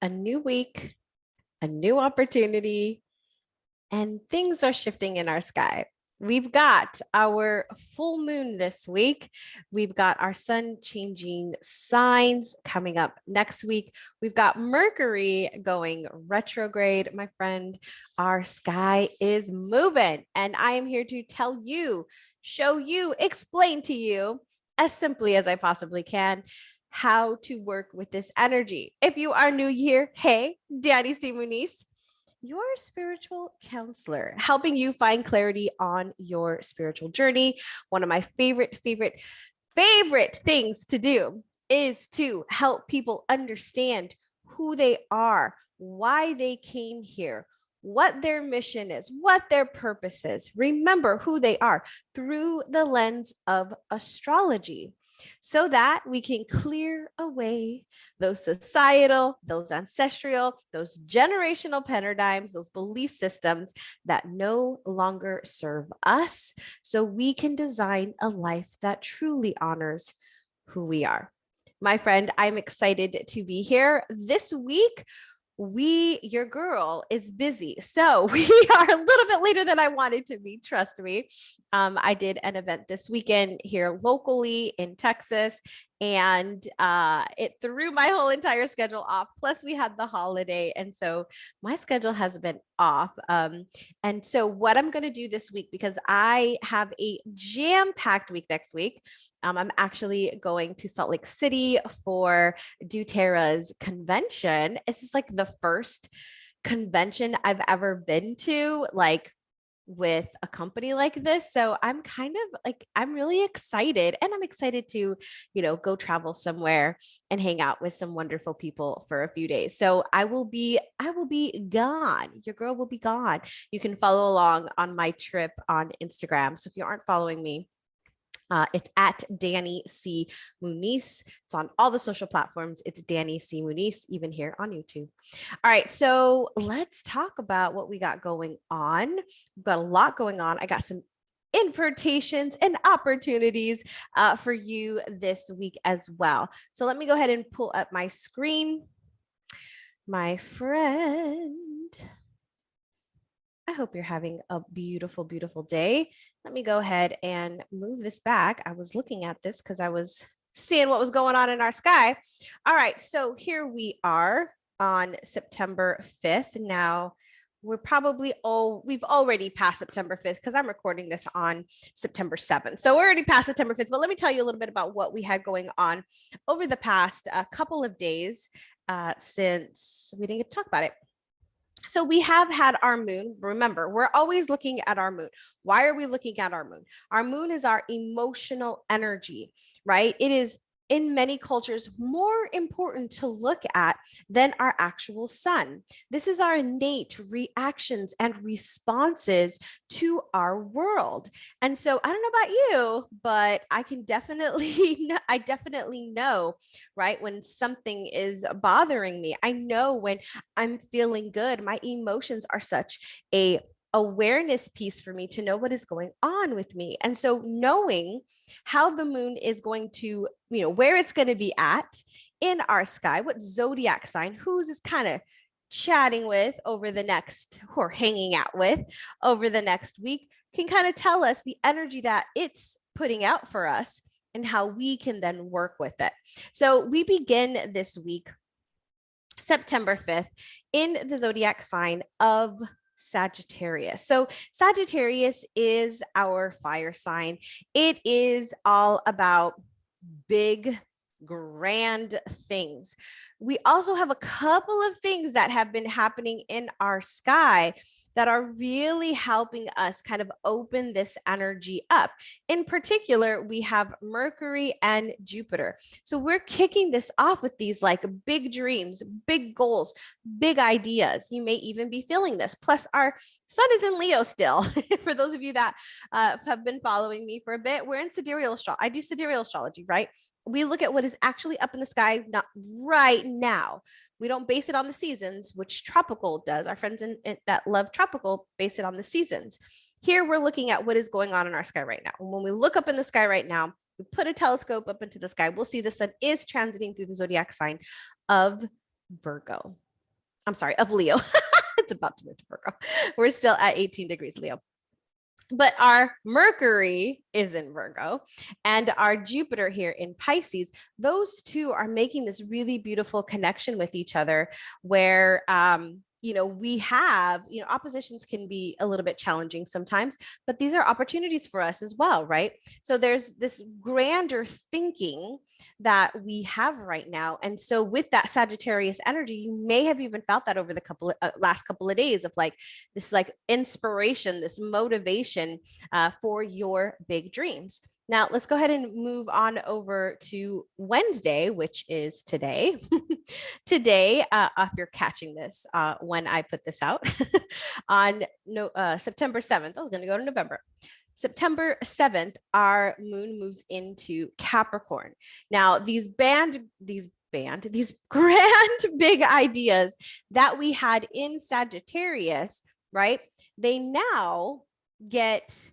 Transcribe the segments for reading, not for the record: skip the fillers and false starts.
a new week, a new opportunity, and things are shifting in our sky. We've got our full moon this week. We've got our sun changing signs coming up next week. We've got Mercury going retrograde. My friend, our sky is moving. And I am here to tell you, show you, explain to you as simply as I possibly can how to work with this energy. If you are new here, hey, Danny C. Muniz, your spiritual counselor, helping you find clarity on your spiritual journey. One of my favorite things to do is to help people understand who they are, why they came here, what their mission is, what their purpose is. Remember who they are through the lens of astrology, so that we can clear away those societal, those ancestral, those generational paradigms, those belief systems that no longer serve us, so we can design a life that truly honors who we are. My friend, I'm excited to be here this week. Your girl is busy. So we are a little bit later than I wanted to be. Trust me. I did an event this weekend here locally in Texas, and it threw my whole entire schedule off. Plus we had the holiday. And so my schedule has been off. And so what I'm going to do this week, because I have a jam-packed week next week, I'm actually going to Salt Lake City for doTERRA's convention. This is like the first convention I've ever been to, like with a company like this. So I'm kind of like, I'm really excited, and I'm excited to, go travel somewhere and hang out with some wonderful people for a few days. So I will be gone. Your girl will be gone. You can follow along on my trip on Instagram. So if you aren't following me, it's at Danny C. Muniz. It's on all the social platforms. It's Danny C. Muniz, even here on YouTube. All right, so let's talk about what we got going on. We've got a lot going on. I got some invitations and opportunities for you this week as well. So let me go ahead and pull up my screen. My friend, I hope you're having a beautiful, beautiful day. Let me go ahead and move this back. I was looking at this because I was seeing what was going on in our sky. All right, so here we are on September 5th. Now, we've already passed September 5th because I'm recording this on September 7th. So we're already past September 5th, but let me tell you a little bit about what we had going on over the past couple of days since we didn't get to talk about it. So we have had our moon. Remember, we're always looking at our moon. Why are we looking at our moon? Our moon is our emotional energy, right? It is in many cultures more important to look at than our actual sun. This is our innate reactions and responses to our world. And so I don't know about you, but I can definitely know, right, when something is bothering me. I know when I'm feeling good. My emotions are such a awareness piece for me to know what is going on with me. And so knowing how the moon is going to, where it's going to be at in our sky, what zodiac sign, who's is kind of chatting with over the next, or hanging out with over the next week, can kind of tell us the energy that it's putting out for us and how we can then work with it. So we begin this week, September 5th, in the zodiac sign of Sagittarius. So Sagittarius is our fire sign. It is all about big, grand things. We also have a couple of things that have been happening in our sky that are really helping us kind of open this energy up. In particular, we have Mercury and Jupiter. So we're kicking this off with these like big dreams, big goals, big ideas. You may even be feeling this. Plus, our sun is in Leo still. For those of you that have been following me for a bit, we're in Sidereal Astrology. I do Sidereal Astrology, right? We look at what is actually up in the sky, not right now. We don't base it on the seasons, which tropical does. Our friends that love tropical base it on the seasons. Here, we're looking at what is going on in our sky right now. And when we look up in the sky right now, we put a telescope up into the sky, we'll see the sun is transiting through the zodiac sign of Virgo. I'm sorry, of Leo. It's about to move to Virgo. We're still at 18 degrees Leo. But our Mercury is in Virgo and our Jupiter here in Pisces. Those two are making this really beautiful connection with each other where, we have, oppositions can be a little bit challenging sometimes, but these are opportunities for us as well, right? So there's this grander thinking that we have right now. And so with that Sagittarius energy, you may have even felt that over the last couple of days of like this like inspiration, this motivation for your big dreams. Now, let's go ahead and move on over to Wednesday, which is today. Today, if you're catching this when I put this out on September 7th, I was going to go to November. September 7th, our moon moves into Capricorn. Now, these grand big ideas that we had in Sagittarius, right? They now get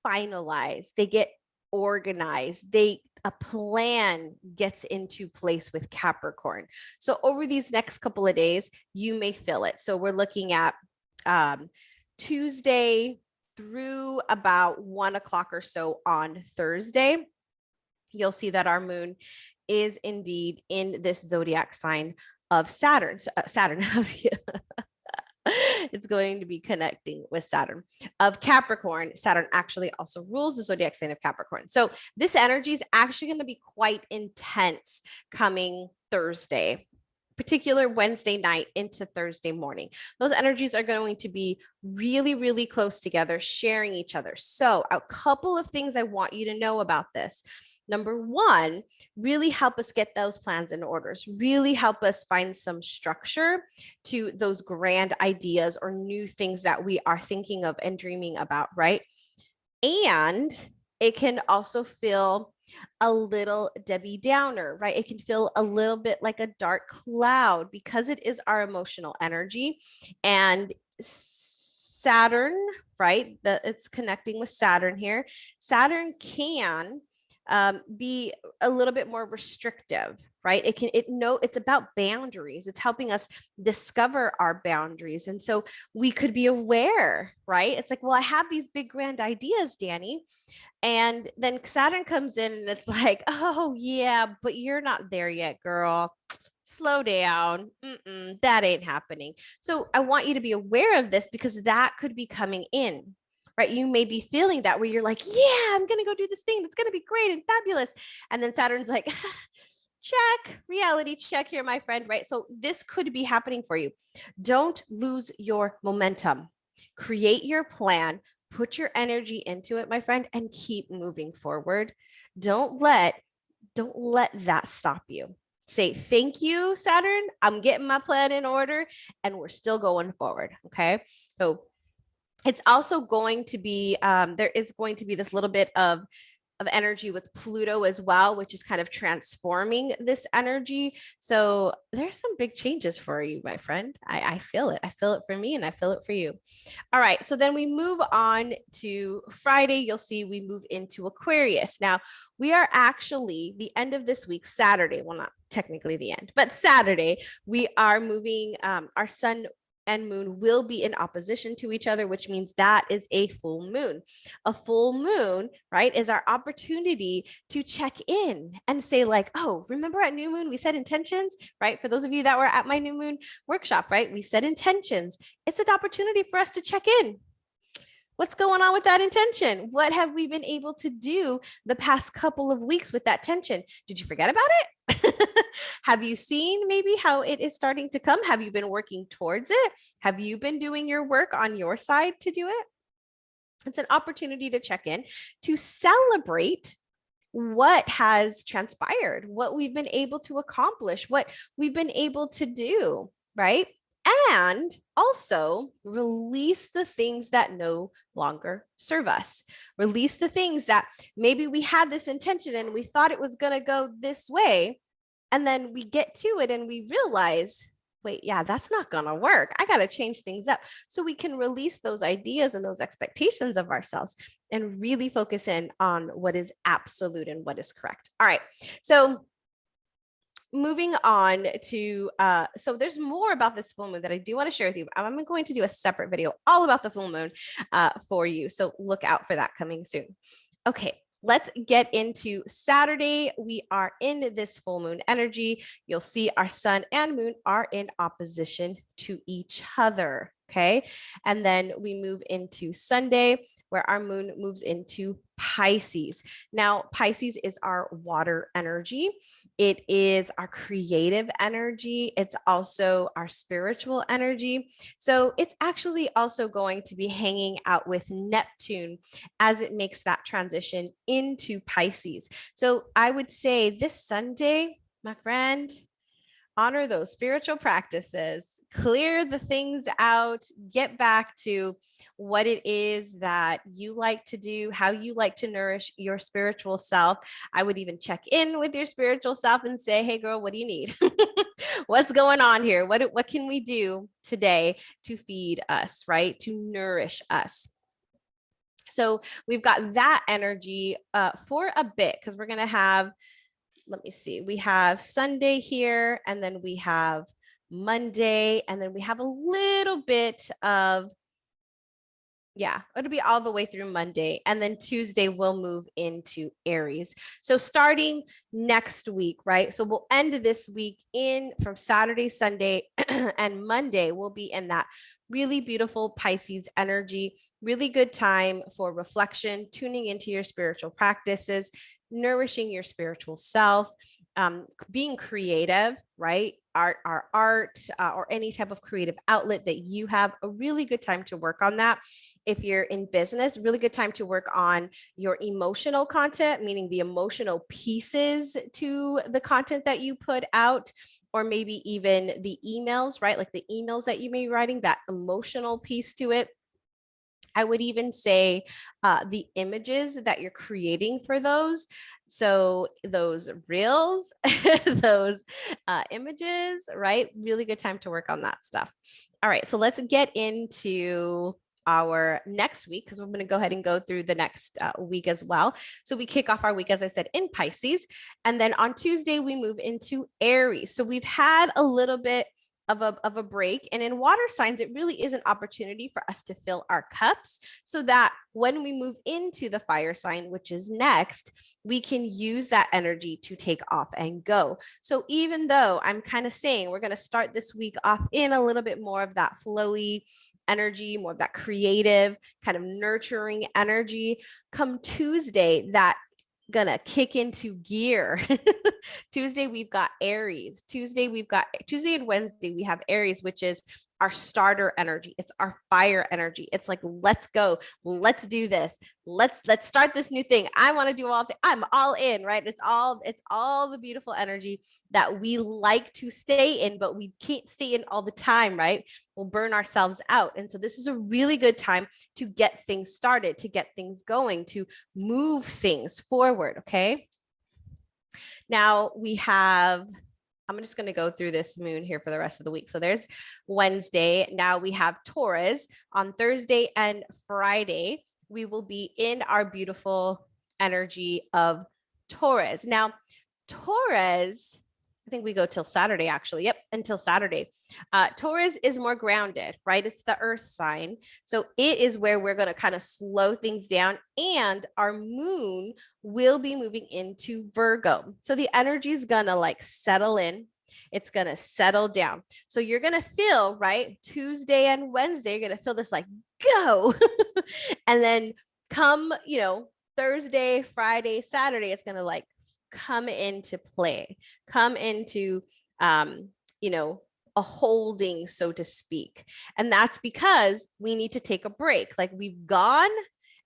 finalized, they get organized, a plan gets into place with Capricorn. So over these next couple of days, you may feel it. So we're looking at Tuesday through about 1 o'clock or so on Thursday. You'll see that our moon is indeed in this zodiac sign of Saturn. It's going to be connecting with Saturn of Capricorn. Saturn actually also rules the zodiac sign of Capricorn. So this energy is actually going to be quite intense coming Thursday, particular Wednesday night into Thursday morning. Those energies are going to be really, really close together, sharing each other. So a couple of things I want you to know about this. Number one, really help us get those plans in orders, really help us find some structure to those grand ideas or new things that we are thinking of and dreaming about, right? And it can also feel a little Debbie Downer, right? It can feel a little bit like a dark cloud because it is our emotional energy. And Saturn, right? It's connecting with Saturn here. Saturn can be a little bit more restrictive, right? It's about boundaries. It's helping us discover our boundaries. And so we could be aware, right? It's like, well, I have these big grand ideas, Danny. And then Saturn comes in and it's like, oh yeah, but you're not there yet, girl. Slow down. That ain't happening. So I want you to be aware of this because that could be coming in. Right? You may be feeling that where you're like, yeah, I'm going to go do this thing. That's going to be great and fabulous. And then Saturn's like, check, reality check here, my friend, right? So this could be happening for you. Don't lose your momentum. Create your plan, put your energy into it, my friend, and keep moving forward. Don't let that stop you. Say, thank you, Saturn. I'm getting my plan in order and we're still going forward. Okay. So it's also going to be, there is going to be this little bit of energy with Pluto as well, which is kind of transforming this energy. So there's some big changes for you, my friend. I feel it. I feel it for me and I feel it for you. All right. So then we move on to Friday. You'll see we move into Aquarius. Now we are actually the end of this week, Saturday. Well, not technically the end, but Saturday, we are moving our sun and moon will be in opposition to each other, which means that is a full moon. A full moon, right, is our opportunity to check in and say like, oh, remember at new moon, we set intentions, right? For those of you that were at my new moon workshop, right? We set intentions. It's an opportunity for us to check in. What's going on with that intention? What have we been able to do the past couple of weeks with that tension? Did you forget about it? Have you seen maybe how it is starting to come? Have you been working towards it? Have you been doing your work on your side to do it? It's an opportunity to check in, to celebrate what has transpired, what we've been able to accomplish, what we've been able to do, right? And also release the things that no longer serve us. Release the things that maybe we had this intention and we thought it was going to go this way. And then we get to it and we realize, wait, yeah, that's not going to work. I got to change things up so we can release those ideas and those expectations of ourselves and really focus in on what is absolute and what is correct. All right. So moving on to, so there's more about this full moon that I do want to share with you. I'm going to do a separate video all about the full moon for you. So look out for that coming soon. Okay, let's get into Saturday. We are in this full moon energy. You'll see our sun and moon are in opposition to each other. Okay, and then we move into Sunday, where our moon moves into Pisces. Now, Pisces is our water energy. It is our creative energy. It's also our spiritual energy. So it's actually also going to be hanging out with Neptune as it makes that transition into Pisces. So I would say this Sunday, my friend, honor those spiritual practices, clear the things out, get back to what it is that you like to do, how you like to nourish your spiritual self. I would even check in with your spiritual self and say, hey girl, what do you need? What's going on here? What can we do today to feed us, right? To nourish us. So we've got that energy for a bit, because we're going to have, let me see, we have Sunday here, and then we have Monday, and then we have a little bit of, yeah, it'll be all the way through Monday. And then Tuesday we'll move into Aries. So starting next week, right? So we'll end this week in from Saturday, Sunday, and Monday we'll be in that really beautiful Pisces energy, really good time for reflection, tuning into your spiritual practices, nourishing your spiritual self, being creative, right? Art, or any type of creative outlet that you have, a really good time to work on that. If you're in business, really good time to work on your emotional content, meaning the emotional pieces to the content that you put out, or maybe even the emails, right? Like the emails that you may be writing, that emotional piece to it. I would even say the images that you're creating for those. So those reels, those images, right? Really good time to work on that stuff. All right, so let's get into our next week, because we're going to go ahead and go through the next week as well. So we kick off our week, as I said, in Pisces. And then on Tuesday, we move into Aries. So we've had a little bit of a break. And in water signs, it really is an opportunity for us to fill our cups, so that when we move into the fire sign, which is next, we can use that energy to take off and go. So even though I'm kind of saying we're going to start this week off in a little bit more of that flowy energy, more of that creative kind of nurturing energy, come Tuesday, that gonna kick into gear. Tuesday we've got Aries. Tuesday and Wednesday we have Aries, which is our starter energy. It's our fire energy. It's like, let's go, let's do this, let's start this new thing. I want to do all things. I'm all in, right? It's all the beautiful energy that we like to stay in, but we can't stay in all the time, right? We'll burn ourselves out. And so this is a really good time to get things started, to get things going, to move things forward. Okay. Now we have, I'm just going to go through this moon here for the rest of the week. So there's Wednesday. Now we have Taurus. On Thursday and Friday, we will be in our beautiful energy of Taurus. Now, Taurus, I think we go till Saturday, actually. Yep, until Saturday. Taurus is more grounded, right? It's the earth sign. So it is where we're going to kind of slow things down, and our moon will be moving into Virgo. So the energy is going to like settle in. It's going to settle down. So you're going to feel, right? Tuesday and Wednesday, you're going to feel this like go. And then come, Thursday, Friday, Saturday, it's going to like come into play, come into, a holding, so to speak. And that's because we need to take a break. Like we've gone,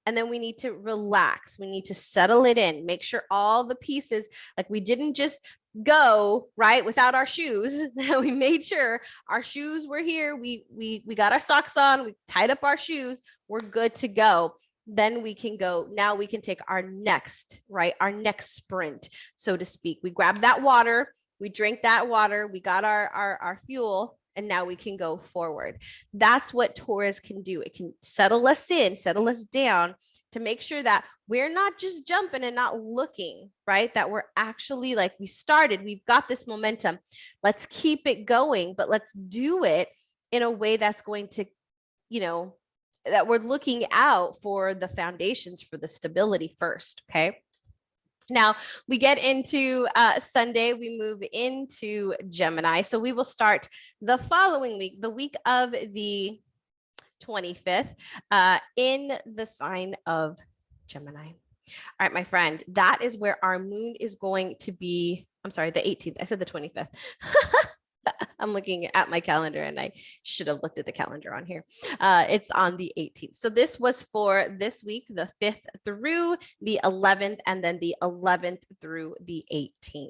and then we need to relax. We need to settle it in, make sure all the pieces, like we didn't just go right without our shoes. We made sure our shoes were here. We got our socks on, we tied up our shoes. We're good to go. Then we can go. Now we can take our next, right? Our next sprint, so to speak. We grab that water, we drink that water, we got our fuel, and now we can go forward. That's what Taurus can do. It can settle us in, settle us down to make sure that we're not just jumping and not looking, right? That we're actually like we started, we've got this momentum. Let's keep it going, but let's do it in a way that's going to, that we're looking out for the foundations, for the stability first. Okay. Now we get into Sunday, we move into Gemini. So we will start the following week, the week of the 25th, in the sign of Gemini. All right, my friend, that is where our moon is going to be. I'm sorry, the 18th. I said the 25th. I'm looking at my calendar and I should have looked at the calendar on here. It's on the 18th. So this was for this week, the 5th through the 11th, and then the 11th through the 18th.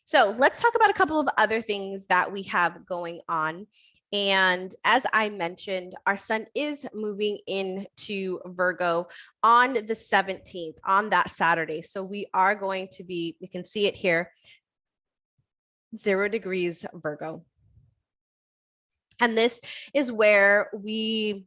So let's talk about a couple of other things that we have going on. And as I mentioned, our sun is moving into Virgo on the 17th, on that Saturday. So we are going to be, we can see it here, 0 degrees Virgo. And this is where we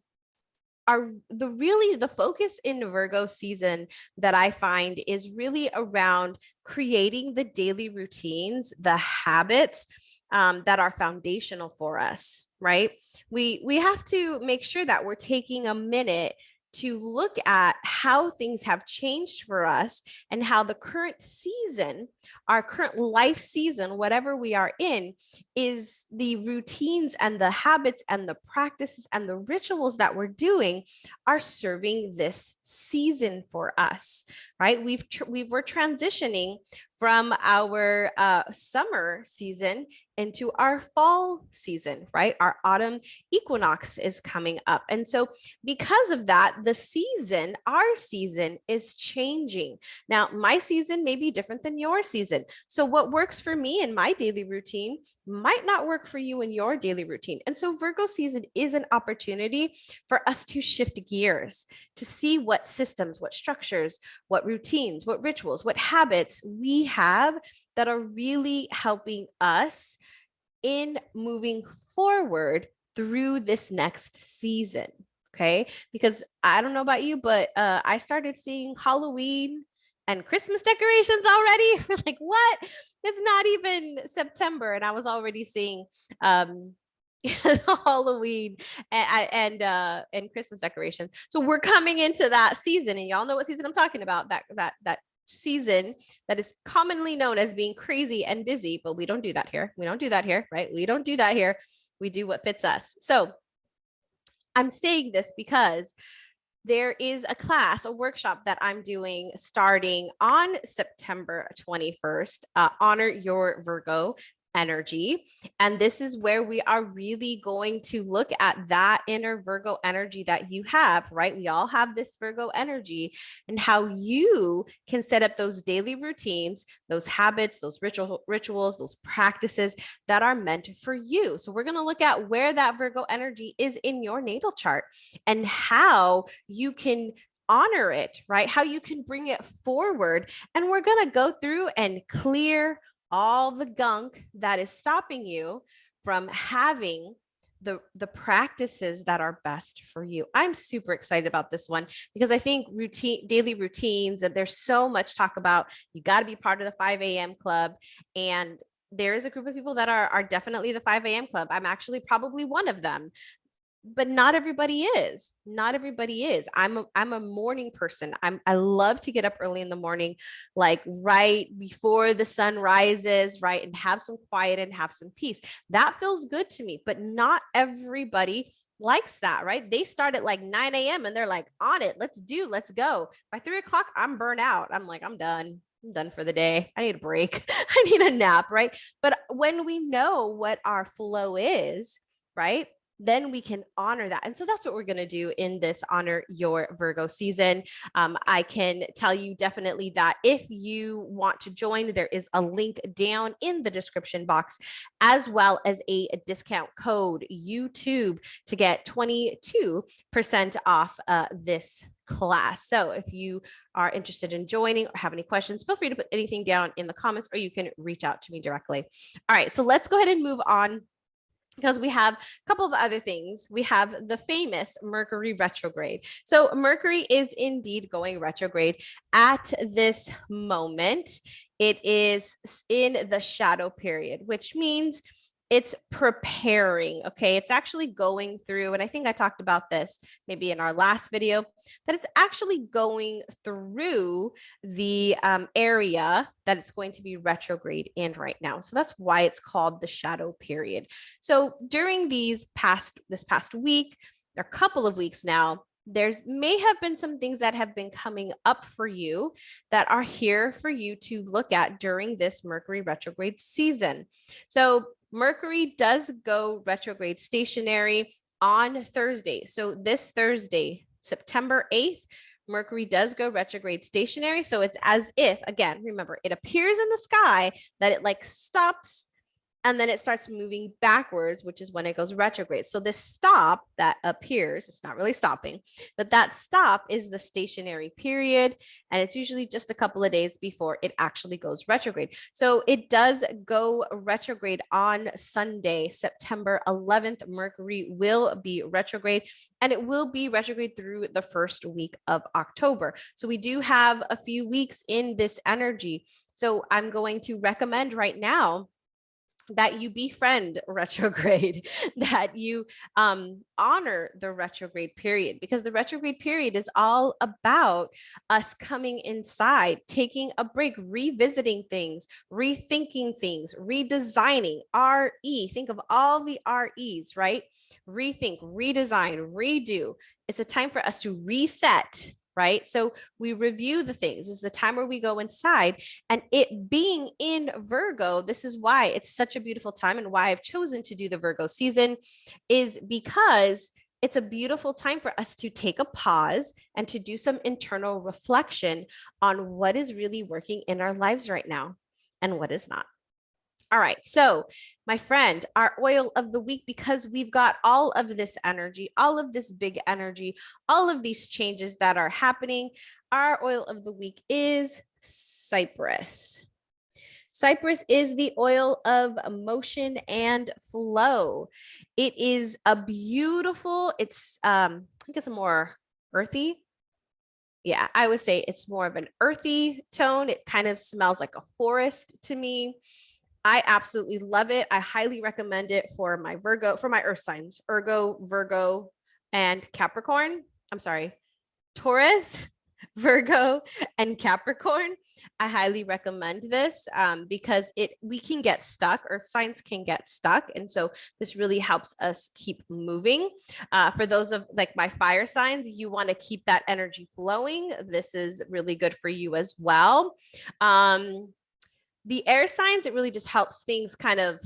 are the focus in Virgo season that I find is really around creating the daily routines, the habits that are foundational for us, right? We have to make sure that we're taking a minute to look at how things have changed for us and how the current season, our current life season, whatever we are in, is the routines and the habits and the practices and the rituals that we're doing are serving this season for us, right? We're transitioning from our summer season into our fall season, right? Our autumn equinox is coming up. And so because of that, the season, our season is changing. Now, my season may be different than your season. So what works for me in my daily routine might not work for you in your daily routine. And so Virgo season is an opportunity for us to shift gears, to see what systems, what structures, what routines, what rituals, what habits we have that are really helping us in moving forward through this next season. Okay. Because I don't know about you, but I started seeing Halloween and Christmas decorations already. Like, what? It's not even September. And I was already seeing Halloween and Christmas decorations. So we're coming into that season, and y'all know what season I'm talking about. That season that is commonly known as being crazy and busy, but we don't do that here. We don't do that here, right? We don't do that here. We do what fits us. So I'm saying this because there is a class, a workshop that I'm doing starting on September 21st, Honor Your Virgo Energy. And this is where we are really going to look at that inner Virgo energy that you have, right? We all have this Virgo energy, and how you can set up those daily routines, those habits, those rituals, those practices that are meant for you. So we're going to look at where that Virgo energy is in your natal chart and how you can honor it, right? How you can bring it forward. And we're going to go through and clear all the gunk that is stopping you from having the practices that are best for you. I'm super excited about this one because I think daily routines, and there's so much talk about, you got to be part of the 5 a.m. club. And there is a group of people that are definitely the 5 a.m. club. I'm actually probably one of them. But not everybody is. Not everybody is. I'm a morning person. I love to get up early in the morning, like right before the sun rises, right, and have some quiet and have some peace. That feels good to me, but not everybody likes that, right? They start at like 9 a.m. and they're like, on it, let's go. By 3 o'clock, I'm burnt out. I'm like, I'm done for the day. I need a break. I need a nap, right? But when we know what our flow is, right, then we can honor that. And so that's what we're going to do in this Honor Your Virgo season. I can tell you definitely that if you want to join, there is a link down in the description box, as well as a discount code YouTube to get 22% off this class. So if you are interested in joining or have any questions, feel free to put anything down in the comments, or you can reach out to me directly. All right, so let's go ahead and move on because we have a couple of other things. We have the famous Mercury retrograde. So Mercury is indeed going retrograde at this moment. It is in the shadow period, which means it's preparing. Okay. It's actually going through, and I think I talked about this maybe in our last video, that it's actually going through the area that it's going to be retrograde in right now. So that's why it's called the shadow period. So during this past week, or a couple of weeks now, there may have been some things that have been coming up for you that are here for you to look at during this Mercury retrograde season. So Mercury does go retrograde stationary on Thursday. So this Thursday, September 8th, Mercury does go retrograde stationary. So it's as if, again, remember, it appears in the sky that it like stops and then it starts moving backwards, which is when it goes retrograde. So this stop that appears, it's not really stopping, but that stop is the stationary period. And it's usually just a couple of days before it actually goes retrograde. So it does go retrograde on Sunday, September 11th. Mercury will be retrograde, and it will be retrograde through the first week of October. So we do have a few weeks in this energy. So I'm going to recommend right now that you befriend retrograde, that you honor the retrograde period, because the retrograde period is all about us coming inside, taking a break, revisiting things, rethinking things, redesigning. RE, think of all the REs, right? Rethink, redesign, redo. It's a time for us to reset, right? So we review the things. It's the time where we go inside, and it being in Virgo, this is why it's such a beautiful time, and why I've chosen to do the Virgo season is because it's a beautiful time for us to take a pause and to do some internal reflection on what is really working in our lives right now and what is not. All right. So, my friend, our oil of the week, because we've got all of this energy, all of this big energy, all of these changes that are happening, our oil of the week is Cypress. Cypress is the oil of motion and flow. It is a beautiful, I think it's a more earthy. Yeah, I would say it's more of an earthy tone. It kind of smells like a forest to me. I absolutely love it. I highly recommend it for my earth signs, Virgo, and Capricorn. I'm sorry, Taurus, Virgo, and Capricorn. I highly recommend this because we can get stuck. Earth signs can get stuck. And so this really helps us keep moving. For those of like my fire signs, you want to keep that energy flowing. This is really good for you as well. The air signs, it really just helps things kind of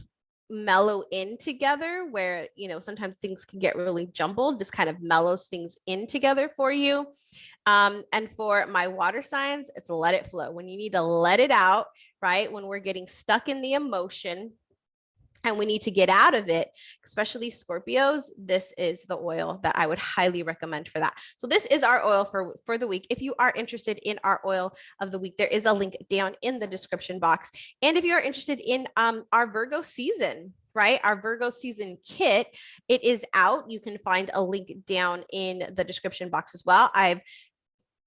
mellow in together, where sometimes things can get really jumbled. This kind of mellows things in together for you. And for my water signs, it's let it flow. When you need to let it out, right? When we're getting stuck in the emotion and we need to get out of it, especially Scorpios, this is the oil that I would highly recommend for that. So this is our oil for the week. If you are interested in our oil of the week, there is a link down in the description box. And if you are interested in our Virgo season, right? Our Virgo season kit, it is out. You can find a link down in the description box as well. I've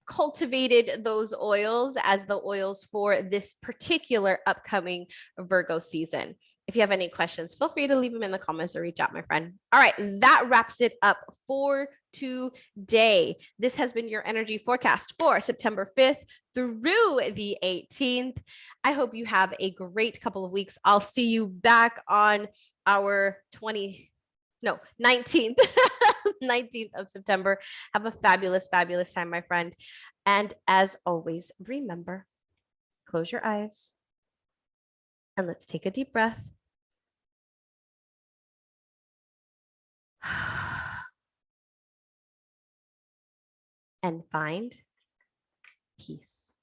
cultivated those oils as the oils for this particular upcoming Virgo season. If you have any questions, feel free to leave them in the comments or reach out, my friend. All right, that wraps it up for today. This has been your energy forecast for September 5th through the 18th. I hope you have a great couple of weeks. I'll see you back on our 19th 19th of September. Have a fabulous, fabulous time, my friend. And as always, remember, close your eyes and let's take a deep breath. And find peace.